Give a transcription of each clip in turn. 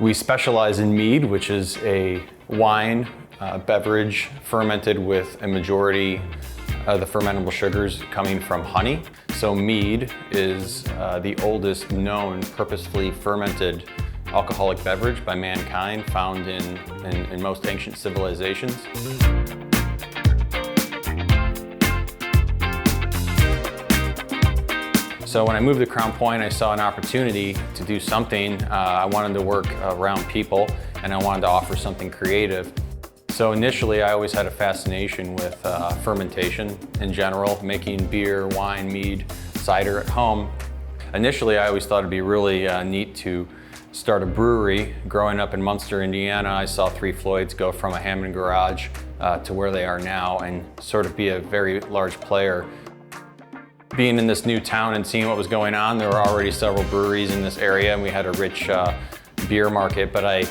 We specialize in mead, which is a wine beverage fermented with a majority of the fermentable sugars coming from honey. So mead is the oldest known purposefully fermented alcoholic beverage by mankind, found in most ancient civilizations. So when I moved to Crown Point, I saw an opportunity to do something. I wanted to work around people, and I wanted to offer something creative. So initially, I always had a fascination with fermentation in general, making beer, wine, mead, cider at home. Initially, I always thought it'd be really neat to start a brewery. Growing up in Munster, Indiana, I saw Three Floyds go from a Hammond garage to where they are now and sort of be a very large player. Being in this new town and seeing what was going on, there were already several breweries in this area, and we had a rich beer market, but I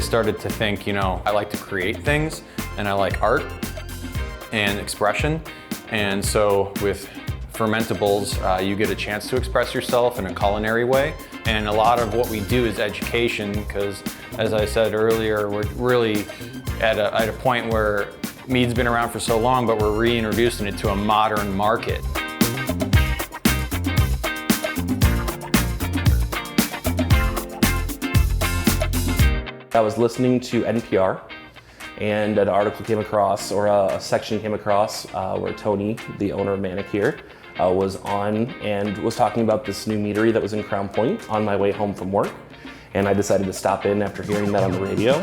started to think, you know, I like to create things, and I like art and expression, and so with fermentables, you get a chance to express yourself in a culinary way, and a lot of what we do is education, because as I said earlier, we're really at a point where mead's been around for so long, but we're reintroducing it to a modern market. I was listening to NPR, and an article came across, or a section came across, where Tony, the owner of Manic here, was on and was talking about this new meadery that was in Crown Point on my way home from work. And I decided to stop in after hearing that on the radio,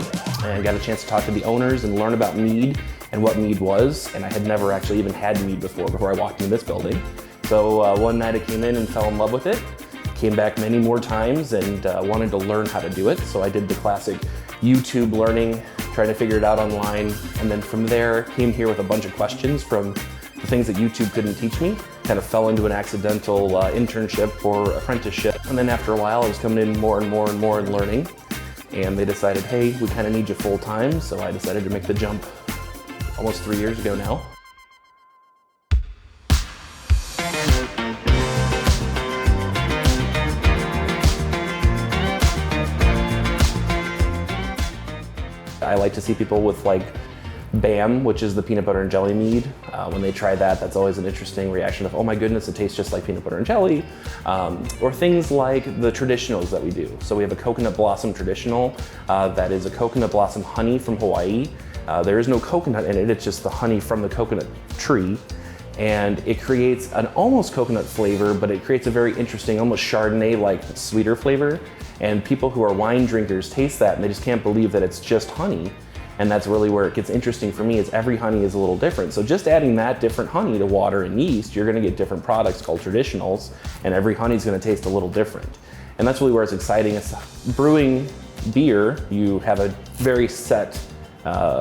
and got a chance to talk to the owners and learn about mead and what mead was. And I had never actually even had mead before I walked into this building. So one night I came in and fell in love with it. Came back many more times and wanted to learn how to do it. So I did the classic YouTube learning, trying to figure it out online. And then from there, came here with a bunch of questions from the things that YouTube couldn't teach me. Kind of fell into an accidental internship or apprenticeship. And then after a while, I was coming in more and more and more and learning. And they decided, hey, we kind of need you full time. So I decided to make the jump almost 3 years ago now. I like to see people with like BAM, which is the peanut butter and jelly mead. When they try that, that's always an interesting reaction of, oh my goodness, it tastes just like peanut butter and jelly. Or things like the traditionals that we do. So we have a coconut blossom traditional that is a coconut blossom honey from Hawaii. There is no coconut in it, it's just the honey from the coconut tree. And it creates an almost coconut flavor, but it creates a very interesting, almost Chardonnay-like sweeter flavor. And people who are wine drinkers taste that and they just can't believe that it's just honey. And that's really where it gets interesting for me, is every honey is a little different. So just adding that different honey to water and yeast, you're gonna get different products called traditionals, and every honey is gonna taste a little different. And that's really where it's exciting. It's brewing beer, you have a very set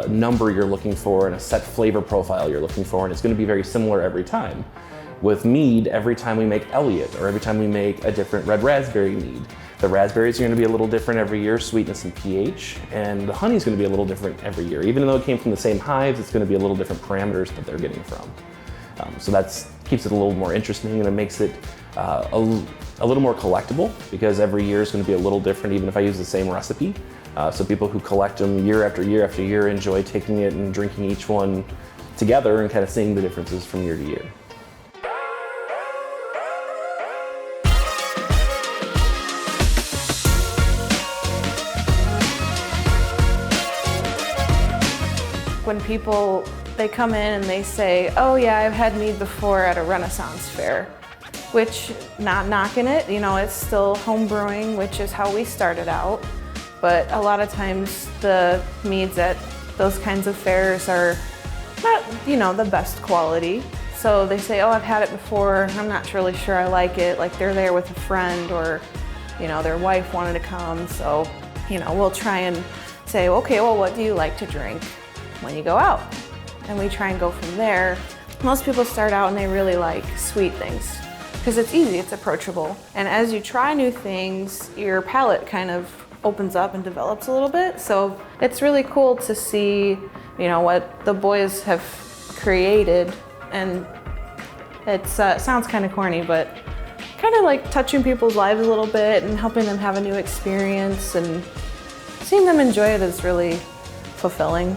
number you're looking for and a set flavor profile you're looking for, and it's gonna be very similar every time. With mead, every time we make Elliot, or every time we make a different red raspberry mead, the raspberries are going to be a little different every year, sweetness and pH, and the honey is going to be a little different every year. Even though it came from the same hives, it's going to be a little different parameters that they're getting from. So that keeps it a little more interesting, and it makes it a little more collectible, because every year is going to be a little different, even if I use the same recipe. So people who collect them year after year after year enjoy taking it and drinking each one together and kind of seeing the differences from year to year. When people, they come in and they say, oh yeah, I've had mead before at a Renaissance fair, which, not knocking it, you know, it's still home brewing, which is how we started out. But a lot of times the meads at those kinds of fairs are not, you know, the best quality. So they say, oh, I've had it before, I'm not really sure I like it. Like they're there with a friend, or, you know, their wife wanted to come. So, you know, we'll try and say, okay, well, what do you like to drink when you go out? And we try and go from there. Most people start out and they really like sweet things because it's easy, it's approachable. And as you try new things, your palate kind of opens up and develops a little bit. So it's really cool to see, you know, what the boys have created. And it sounds kind of corny, but kind of like touching people's lives a little bit and helping them have a new experience. And seeing them enjoy it is really fulfilling.